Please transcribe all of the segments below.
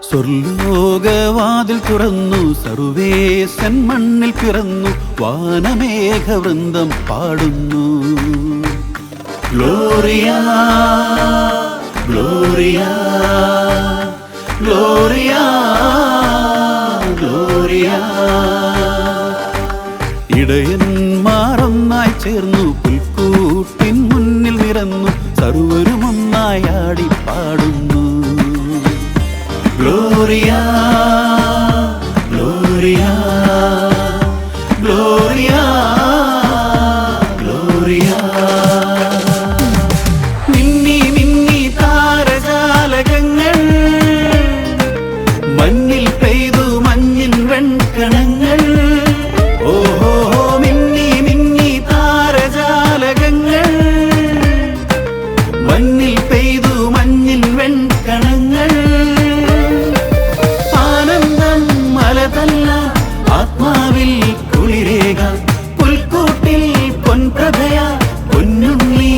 സ്വർലോകവാതിൽ തുറന്നു, സർവേശൻ മണ്ണിൽ പിറന്നു, വാനമേഘവൃന്ദം പാടുന്നു. Gloria Gloria Gloria Gloria. ഇടയന്മാർ ഒന്നായി ചേർന്നു, പുൽക്കൂട്ടിൻ മുന്നിൽ നിരന്നു, സർവരും ഒന്നായി ആടി പാടുന്നു. Gloria Gloria Gloria Gloria. മിന്നി മിന്നി താരജാലകങ്ങൾ, മഞ്ഞിൽ പെയ്തു മഞ്ഞിൻ വെൺകണങ്ങൾ. ഓഹോ മിന്നി മിന്നി താരജാലകങ്ങൾ, മഞ്ഞിൽ പെയ്തു മഞ്ഞിൻ വെൺകണങ്ങൾ. ആത്മാവിൽ കുളിരേക, പുൽക്കൂട്ടിൽ പൊൻപ്രഭയ, പൊന്നുണ്ണി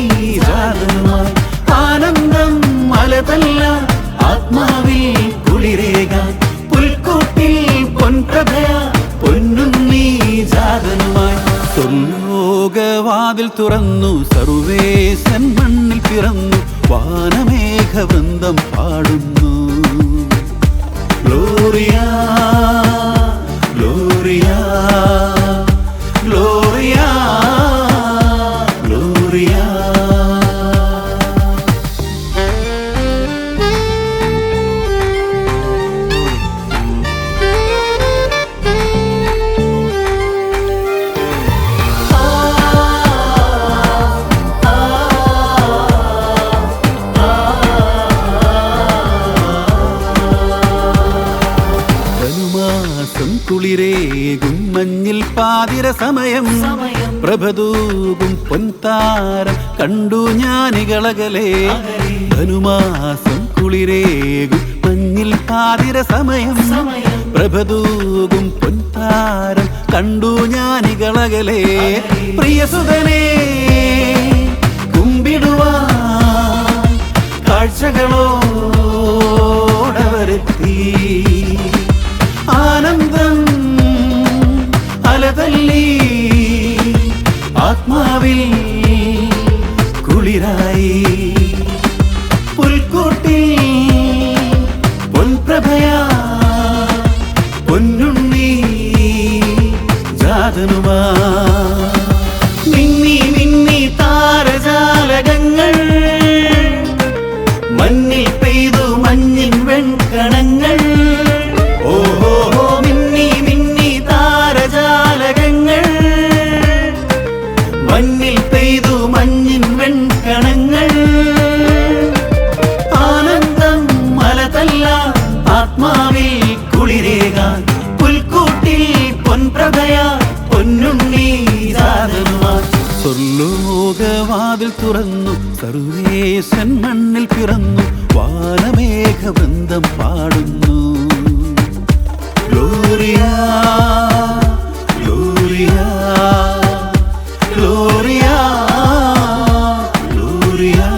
ജാതനുമായി. ആനന്ദം മലതല്ല, ആത്മാവിൽ കുളിരേക, പുൽക്കൂട്ടിൽ പൊൻപ്രഭയ, പൊന്നുണ്ണി ജാതനുമായി. സ്വർലോകവാതിൽ തുറന്നു, സർവേശൻ മണ്ണിൽ പിറന്നു, വാനമേഘവൃന്ദം പാടുന്നു. Gloria Gloria, Gloria, Gloria. കുളിരേകും മഞ്ഞിൽ പാതിര സമയം, പ്രഭതൂകും പൊൻതാരം കണ്ടു ഞാനികളകലെ. ധനുമാസം കുളിരേകും മഞ്ഞിൽ പാതിര സമയം, പ്രഭതൂകും പൊൻതാരം കണ്ടു ഞാനികളകലെ. പ്രിയസുതനെ കുമ്പിടുവാൻ കാഴ്ചകളോടവരെത്തി. ആനന്ദം അലതല്ലി, ആത്മാവിൽ കുളിരായി. പുൽക്കൂട്ടിൽ പൊൻപ്രഭയ, പൊന്നുണ്ണി ജാതനുമാ. മിന്നി മിന്നി താരജാലകങ്ങൾ, മഞ്ഞിൽ പെയ്തു മഞ്ഞിൻ വെൺകണങ്ങൾ. ഓഹോ മിന്നി മിന്നി താരജാലകങ്ങൾ, മഞ്ഞിൽ പെയ്തു മഞ്ഞിൻ വെൺകണങ്ങൾ. ആനന്ദം മലതല്ല, ആത്മാവിൽ കുളിരേകാൻ, പുൽക്കൂട്ടിൽ പൊൻപ്രഭയ, പൊന്നുണ്ണി ജാതനുമായി. സ്വർലോകവാതിൽ തുറന്നു, സർവേശൻ മണ്ണിൽ പിറന്നു, വാനമേഘവൃന്ദം പാടുന്നു. Gloria, Gloria, Gloria, Gloria.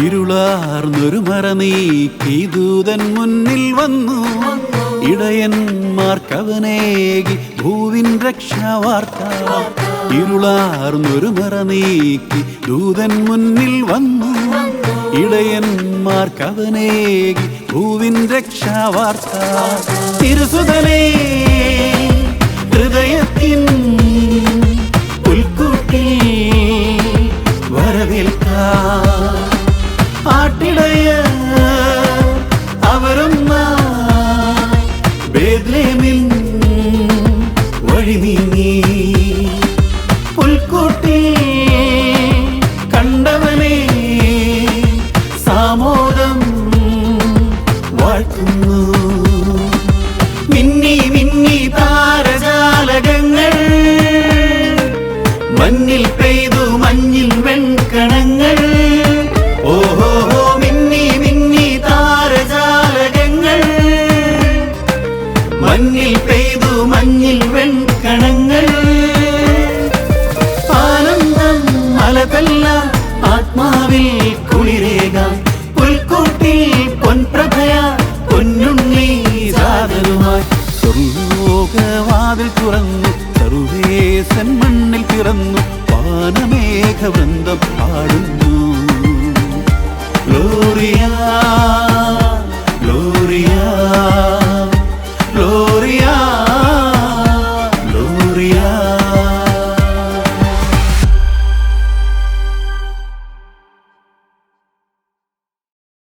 ഇരുളാർന്നൊരു മറ നീക്കി ദൂതൻ മുന്നിൽ വന്നു, ഇടയന്മാർക്കവനേകി ഭൂവിൻ രക്ഷാവാർത്ത. ഇരുളാർന്നൊരു മറ നീക്കി ദൂതൻ മുന്നിൽ വന്നു, ഇടയന്മാർക്കവനേകി ഭൂവിൻ രക്ഷാവാർത്ത. തിരുസുതനേ ഹൃദയത്തിൻ പുൽക്കൂട്ടിൽ വരവേൽക്കാം. ആട്ടിടയ അവരൊന്നായി ബേത്ലേഹേമിൽ വഴി നീങ്ങി. പുൽക്കൂട്ടിൽ കണ്ടവനെ സാമോദം വാഴ്ത്തുന്നു. മിന്നി മിന്നി താരജാലകങ്ങൾ, മഞ്ഞിൽ പെയ്തു മഞ്ഞിൽ വെൺകണങ്ങൾ. ഓഹോ മിന്നി മിന്നി താരജാലകങ്ങൾ. മഞ്ഞിൽ പെയ്തു മഞ്ഞിൽ വെൺകണങ്ങൾ. ആനന്ദം അലതല്ല ആത്മാവിൽ കുളിരേക. പുൽക്കൂട്ടിൽ പൊൻപ്രഭയ പൊന്നുണ്ണി ജാതരുമായി. സ്വർലോകവാതിൽ തുറന്നു സർവേശൻ മണ്ണിൽ പിറന്നു. വാനമേഘവൃന്ദം പാടുന്നു. Gloria Gloria